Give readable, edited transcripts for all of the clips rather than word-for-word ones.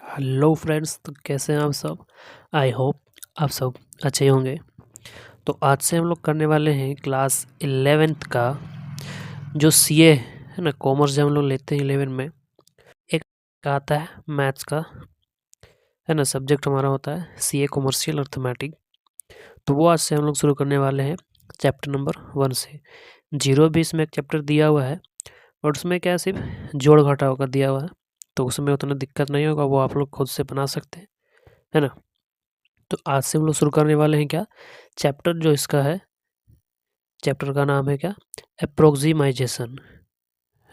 Hello friends, तो कैसे हैं आप सब। आई होप आप सब अच्छे होंगे। तो आज से हम लोग करने वाले हैं क्लास 11th का जो सीए है ना, कॉमर्स जब हम लोग लेते हैं 11 में एक आता है मैथ्स का, है ना, सब्जेक्ट हमारा होता है सीए कॉमर्शियल अर्थमेटिक। तो वो आज से हम लोग शुरू करने वाले हैं चैप्टर नंबर 1 से। 0-20 में एक चैप्टर दिया हुआ है और उसमें क्या है, सिर्फ जोड़ घटाव का दिया हुआ है, तो उसमें उतना दिक्कत नहीं होगा, वो आप लोग खुद से बना सकते हैं, है ना। तो आज से हम लोग शुरू करने वाले हैं क्या, चैप्टर जो इसका है, चैप्टर का नाम है क्या, अप्रोक्सीमाइजेशन,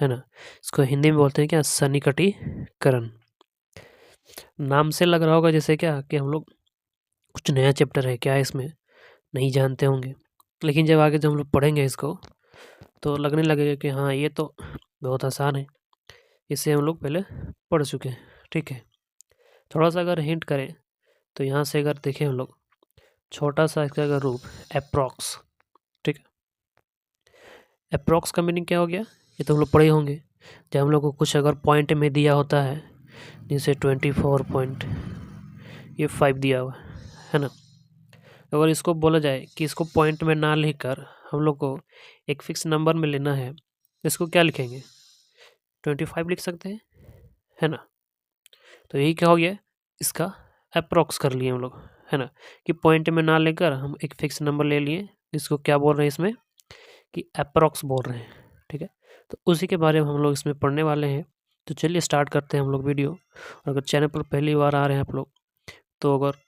है ना। इसको हिंदी में बोलते हैं क्या, सन्निकटीकरण। नाम से लग रहा होगा जैसे क्या कि हम लोग कुछ नया चैप्टर है क्या, इसमें नहीं जानते होंगे, लेकिन जब आगे जब हम लोग पढ़ेंगे इसको तो लगने लगेगा कि हाँ ये तो बहुत आसान है, इसे हम लोग पहले पढ़ चुके हैं। ठीक है, थोड़ा सा अगर हिंट करें तो यहाँ से अगर देखें हम लोग छोटा सा इसका अगर रूप अप्रॉक्स, ठीक है, अप्रॉक्स का मीनिंग क्या हो गया, ये तो हम लोग पढ़े होंगे। जब हम लोग को कुछ अगर पॉइंट में दिया होता है, जैसे 24.5 दिया हुआ है ना, अगर इसको बोला जाए कि इसको पॉइंट में ना लिखकर हम लोग को एक फिक्स नंबर में लेना है, इसको क्या लिखेंगे, 25 लिख सकते हैं, है ना। तो यही क्या हो गया, इसका अप्रॉक्स कर लिए हम लोग, है ना, कि पॉइंट में ना लेकर हम एक फिक्स नंबर ले लिए, इसको क्या बोल रहे हैं इसमें कि अप्रॉक्स बोल रहे हैं। ठीक है, तो उसी के बारे में हम लोग इसमें पढ़ने वाले हैं। तो चलिए स्टार्ट करते हैं हम लोग वीडियो। और अगर चैनल पर पहली बार आ रहे हैं आप लोग, तो अगर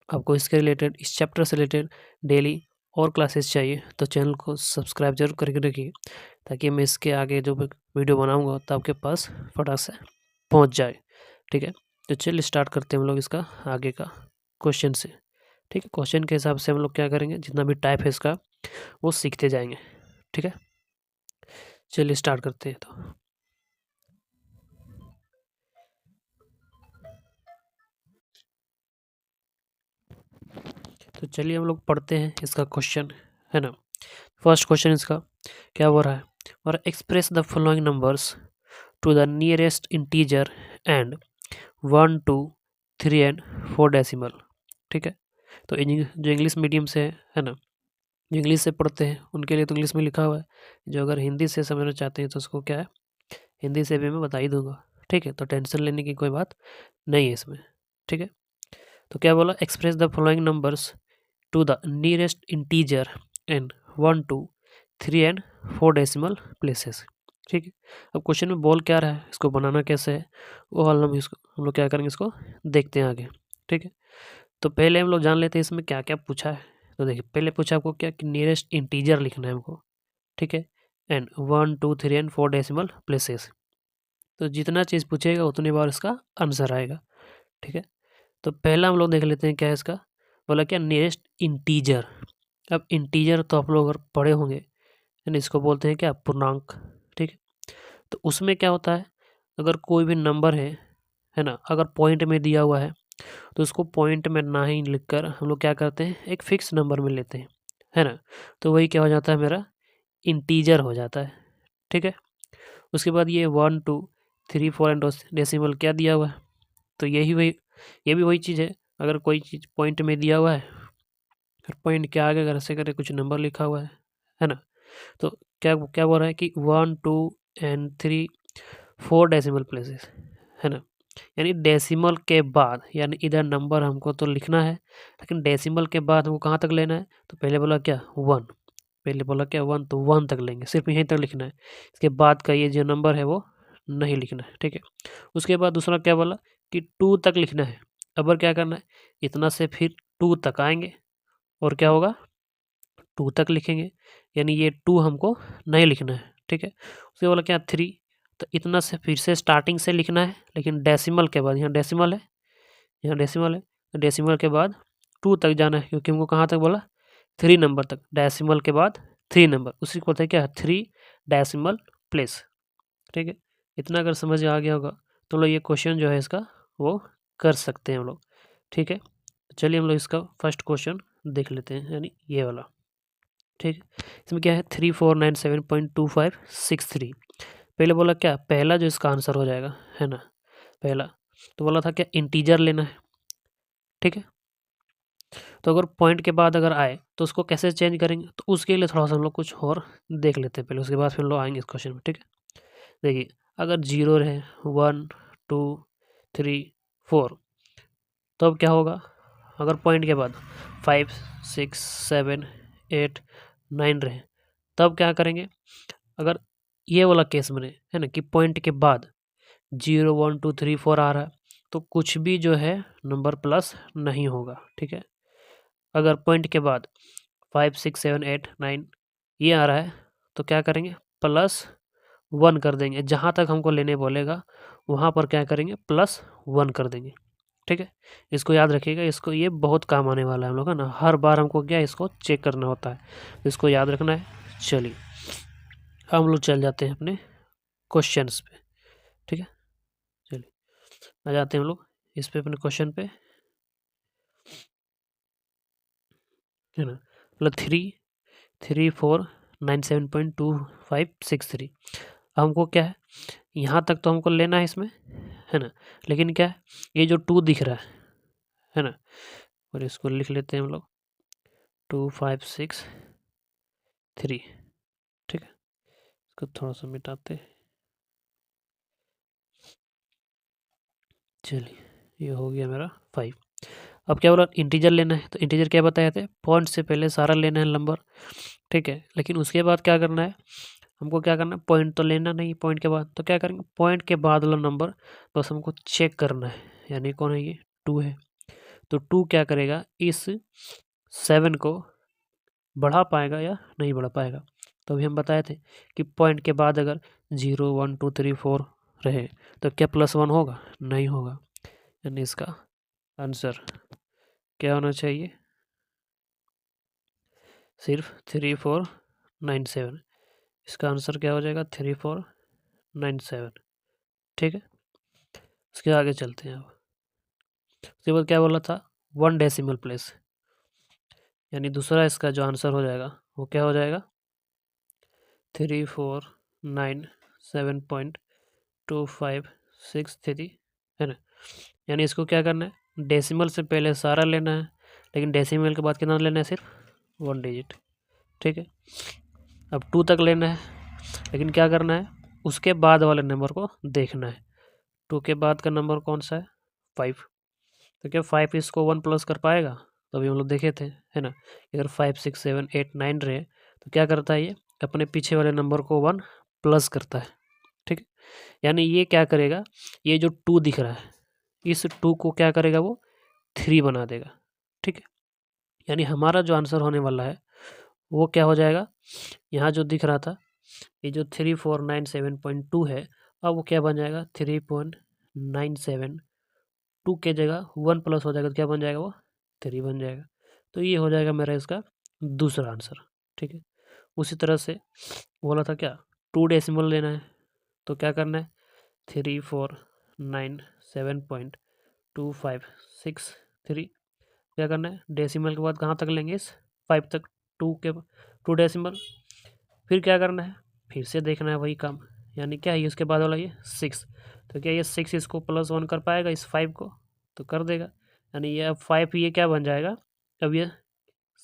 आपको इसके रिलेटेड, इस चैप्टर से रिलेटेड डेली और क्लासेस चाहिए तो चैनल को सब्सक्राइब जरूर करके रखिए, ताकि मैं इसके आगे जो वीडियो बनाऊंगा तो आपके पास फटाक से पहुंच जाए। ठीक है, तो चलिए स्टार्ट करते हैं हम लोग इसका आगे का क्वेश्चन से। ठीक है, क्वेश्चन के हिसाब से हम लोग क्या करेंगे, जितना भी टाइप है इसका वो सीखते जाएंगे। ठीक है, चलिए स्टार्ट करते हैं। तो चलिए हम लोग पढ़ते हैं इसका क्वेश्चन, है ना। फर्स्ट क्वेश्चन इसका क्या हो रहा है, और express the following numbers to the nearest integer and 1 2 3 and 4 decimal. ठीक है, तो जो इंग्लिश मीडियम से है ना, जो इंग्लिश से पढ़ते हैं उनके लिए तो इंग्लिश में लिखा हुआ है, जो अगर हिंदी से समझना चाहते हैं तो उसको क्या है, हिंदी से भी मैं बता ही दूंगा। ठीक है, तो टेंशन लेने की कोई बात नहीं है इसमें। ठीक है, तो क्या बोला, express the following numbers to the nearest integer in 1 2 3 and 4 decimal places. ठीक है, अब क्वेश्चन में बोल क्या रहा है, इसको बनाना कैसे है, वो वाला हम लोग क्या करेंगे, इसको देखते हैं आगे। ठीक है, तो पहले हम लोग जान लेते हैं इसमें क्या क्या पूछा है। तो देखिए, पहले पूछा आपको क्या कि नियरेस्ट इंटीजर लिखना है हमको। ठीक है, एंड 1 2 3 एंड 4 डेसिमल प्लेसेस। तो जितना चीज़ पूछेगा उतनी बार इसका आंसर आएगा। ठीक है, तो पहला हम लोग देख लेते हैं क्या है इसका, बोला क्या, नियरेस्ट इंटीजर। अब इंटीजर तो आप लोग अगर पढ़े होंगे, यानी इसको बोलते हैं क्या, पूर्णांक। ठीक है, तो उसमें क्या होता है, अगर कोई भी नंबर है ना, अगर पॉइंट में दिया हुआ है तो उसको पॉइंट में ना ही लिखकर हम लोग क्या करते हैं, एक फिक्स नंबर में लेते हैं, है ना। तो वही क्या हो जाता है, मेरा इंटीजर हो जाता है। ठीक है, उसके बाद ये 1 2 3 4 एंड डेसिमल क्या दिया हुआ है, तो ये भी वही चीज़ है। अगर कोई चीज़ पॉइंट में दिया हुआ है, फिर पॉइंट के आगे अगर ऐसे करके कुछ नंबर लिखा हुआ है ना, तो क्या क्या बोल रहा है कि 1 2 एंड 3 4 डेसिमल प्लेसेस, है ना। यानी डेसिमल के बाद, यानी इधर नंबर हमको तो लिखना है, लेकिन डेसिमल के बाद हमको कहाँ तक लेना है, तो पहले बोला क्या 1, पहले बोला क्या 1, तो 1 तक लेंगे, सिर्फ यहीं तक लिखना है। इसके बाद का ये जो नंबर है वो नहीं लिखना है। ठीक है, उसके बाद दूसरा क्या बोला कि 2 तक लिखना है। अब और क्या करना है, इतना से फिर 2 तक आएंगे और क्या होगा, 2 तक लिखेंगे, यानी ये 2 हमको नहीं लिखना है। ठीक है, उसके बोला क्या 3, तो इतना से फिर से स्टार्टिंग से लिखना है, लेकिन डेसिमल के बाद, यहाँ डेसिमल है, यहाँ डेसिमल है, तो डेसिमल के बाद 2 तक जाना है, क्योंकि हमको कहाँ तक बोला, 3 नंबर तक, डेसिमल के बाद 3 नंबर, उसी को बोलते हैं क्या, 3 डेसिमल प्लेस। ठीक है, इतना अगर समझ आ गया होगा तो लोग ये क्वेश्चन जो है इसका वो कर सकते हैं हम लोग। ठीक है, चलिए हम लोग इसका फर्स्ट क्वेश्चन देख लेते हैं, यानी ये वाला। ठीक है, इसमें क्या है, 3497.2563। पहले बोला क्या, पहला जो इसका आंसर हो जाएगा, है ना, पहला तो बोला था क्या इंटीजर लेना है, ठीक है। तो अगर पॉइंट के बाद अगर आए तो उसको कैसे चेंज करेंगे, तो उसके लिए थोड़ा सा हम लोग कुछ और देख लेते हैं पहले, उसके बाद फिर हम लोग आएंगे इस क्वेश्चन में, ठीक है। देखिए अगर 0 रहे 1 2 3 4, तो अब क्या होगा, अगर पॉइंट के बाद 5 6 7 8 9 रहे, तब क्या करेंगे, अगर ये वाला केस बने है ना कि पॉइंट के बाद 0 1 2 3 4 आ रहा है, तो कुछ भी जो है नंबर प्लस नहीं होगा, ठीक है। अगर पॉइंट के बाद 5 6 7 8 9 ये आ रहा है, तो क्या करेंगे, प्लस 1 कर देंगे, जहाँ तक हमको लेने बोलेगा वहाँ पर क्या करेंगे, प्लस 1 कर देंगे, ठीक है। इसको याद रखिएगा, इसको ये बहुत काम आने वाला है हम लोग का ना, हर बार हमको क्या इसको चेक करना होता है, इसको याद रखना है। चलिए हम लोग चल जाते हैं अपने क्वेश्चंस पे, ठीक है। चलिए आ जाते हैं हम लोग इस पे अपने क्वेश्चन पे, है ना। मतलब 3 3 4 9 7.2563, हमको क्या है, यहाँ तक तो हमको लेना है इसमें, है ना। लेकिन क्या है, ये जो 2 दिख रहा है ना, और इसको लिख लेते हैं हम लोग 2563, ठीक है। इसको थोड़ा सा मिटाते हैं, चलिए ये हो गया मेरा 5। अब क्या बोला, इंटीजर लेना है, तो इंटीजर क्या बताए थे, पॉइंट से पहले सारा लेना है नंबर, ठीक है। लेकिन उसके बाद क्या करना है, हमको क्या करना है, पॉइंट तो लेना नहीं, पॉइंट के बाद तो क्या करेंगे, पॉइंट के बाद वाला नंबर बस हमको चेक करना है, यानी कौन है ये 2 है। तो 2 क्या करेगा, इस 7 को बढ़ा पाएगा या नहीं बढ़ा पाएगा। तो अभी हम बताए थे कि पॉइंट के बाद अगर 0 1 2 3 4 रहे, तो क्या +1 होगा, नहीं होगा। यानी इसका आंसर क्या होना चाहिए, सिर्फ 3497। इसका आंसर क्या हो जाएगा, 3497, ठीक है। उसके आगे चलते हैं। अब उसके बाद क्या बोला था, 1 डेसिमल प्लेस, यानी दूसरा इसका जो आंसर हो जाएगा वो क्या हो जाएगा, 3497.2563, है ना। यानी इसको क्या करना है, डेसिमल से पहले सारा लेना है, लेकिन डेसिमल के बाद कितना लेना है, सिर्फ 1 डिजिट, ठीक है। अब 2 तक लेना है, लेकिन क्या करना है, उसके बाद वाले नंबर को देखना है। 2 के बाद का नंबर कौन सा है, 5। तो क्या 5 इसको 1 प्लस कर पाएगा, तो अभी हम लोग देखे थे, है ना। अगर 5 6 7 8 9 रहे, तो क्या करता है, ये अपने पीछे वाले नंबर को 1 प्लस करता है, ठीक है। यानी ये क्या करेगा, ये जो 2 दिख रहा है, इस 2 को क्या करेगा, वो 3 बना देगा, ठीक है। यानी हमारा जो आंसर होने वाला है वो क्या हो जाएगा, यहाँ जो दिख रहा था ये जो 3497.2 है, अब वो क्या बन जाएगा, 3.972 के जगह 1 प्लस हो जाएगा, तो क्या बन जाएगा, वो 3 बन जाएगा। तो ये हो जाएगा मेरा इसका दूसरा आंसर, ठीक है। उसी तरह से बोला था क्या, 2 डेसिमल लेना है, तो क्या करना है, 3497.2563, क्या करना है, डेसिमल के बाद कहाँ तक लेंगे, इस 5 तक, 2 के 2 डेसिमल, फिर क्या करना है, फिर से देखना है वही काम, यानी क्या है, उसके बाद वाला ये 6, तो क्या ये 6 इसको +1 कर पाएगा, इस 5 को, तो कर देगा। यानी ये अब 5 ये क्या बन जाएगा, अब ये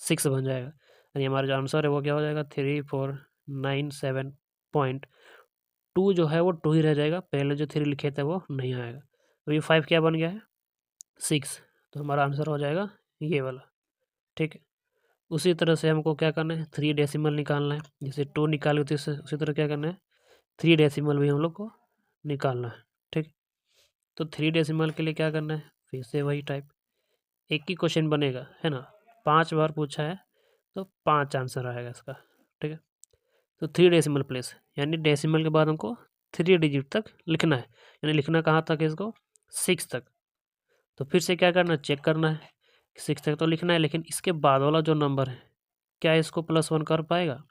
6 बन जाएगा। यानी हमारा जो आंसर है वो क्या हो जाएगा, 3497.2 जो है वो 2 ही रह जाएगा, पहले जो 3 लिखे थे वो नहीं आएगा। तो ये 5 क्या बन गया है, 6, तो हमारा आंसर हो जाएगा ये वाला, ठीक है। उसी तरह से हमको क्या करना है, 3 डेसिमल निकालना है, जैसे 2 निकाले थे उसी तरह क्या करना है, 3 डेसिमल भी हम लोग को निकालना है, ठीक। तो 3 डेसिमल के लिए क्या करना है, फिर से वही टाइप, एक ही क्वेश्चन बनेगा, है ना। 5 बार पूछा है तो 5 आंसर आएगा इसका, ठीक है। तो 3 डेसिमल प्लेस, यानी डेसिमल के बाद हमको 3 डिजिट तक लिखना है, यानी लिखना कहाँ तक है इसको, 6 तक। तो फिर से क्या करना है, चेक करना है, 6 तक तो लिखना है, लेकिन इसके बाद वाला जो नंबर है क्या इसको +1 कर पाएगा,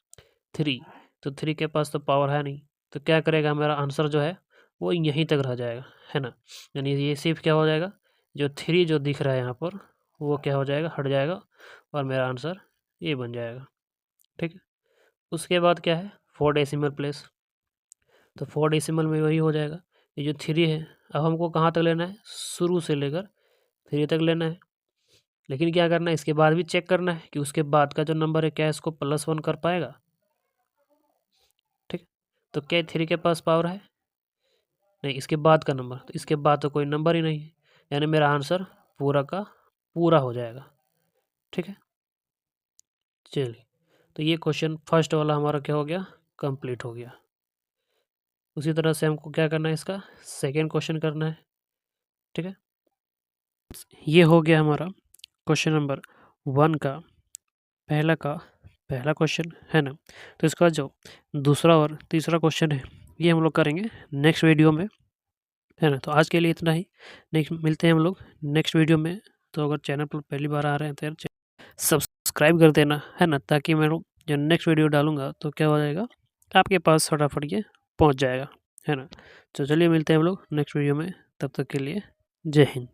3, तो 3 के पास तो पावर है नहीं, तो क्या करेगा, मेरा आंसर जो है वो यहीं तक रह जाएगा, है ना। यानी ये सिर्फ क्या हो जाएगा, जो 3 जो दिख रहा है यहाँ पर वो क्या हो जाएगा, हट जाएगा, और मेरा आंसर ये बन जाएगा, ठीक है। उसके बाद क्या है, 4 डेसिमल प्लेस, तो 4 डेसिमल में वही हो जाएगा, ये जो 3 है अब हमको कहाँ तक लेना है, शुरू से लेकर 3 तक लेना है। लेकिन क्या करना है, इसके बाद भी चेक करना है कि उसके बाद का जो नंबर है क्या इसको +1 कर पाएगा। ठीक, तो क्या 3 के पास पावर है? नहीं, इसके बाद का नंबर, तो इसके बाद तो कोई नंबर ही नहीं है, यानी मेरा आंसर पूरा का पूरा हो जाएगा। ठीक है, चलिए, तो ये क्वेश्चन फर्स्ट वाला हमारा क्या हो गया, कंप्लीट हो गया। उसी तरह से हमको क्या करना है, इसका सेकेंड क्वेश्चन करना है। ठीक है, ये हो गया हमारा क्वेश्चन नंबर 1 का पहला क्वेश्चन है ना। तो इसका जो दूसरा और तीसरा क्वेश्चन है ये हम लोग करेंगे नेक्स्ट वीडियो में, है ना। तो आज के लिए इतना ही, नेक्स्ट मिलते हैं हम लोग नेक्स्ट वीडियो में। तो अगर चैनल पर पहली बार आ रहे हैं तो यार सब्सक्राइब कर देना, है ना, ताकि मैं जो नेक्स्ट वीडियो डालूंगा तो क्या हो जाएगा, आपके पास फटाफट ये पहुंच जाएगा, है ना। तो चलिए मिलते हैं हम लोग नेक्स्ट वीडियो में, तब तक के लिए जय हिंद।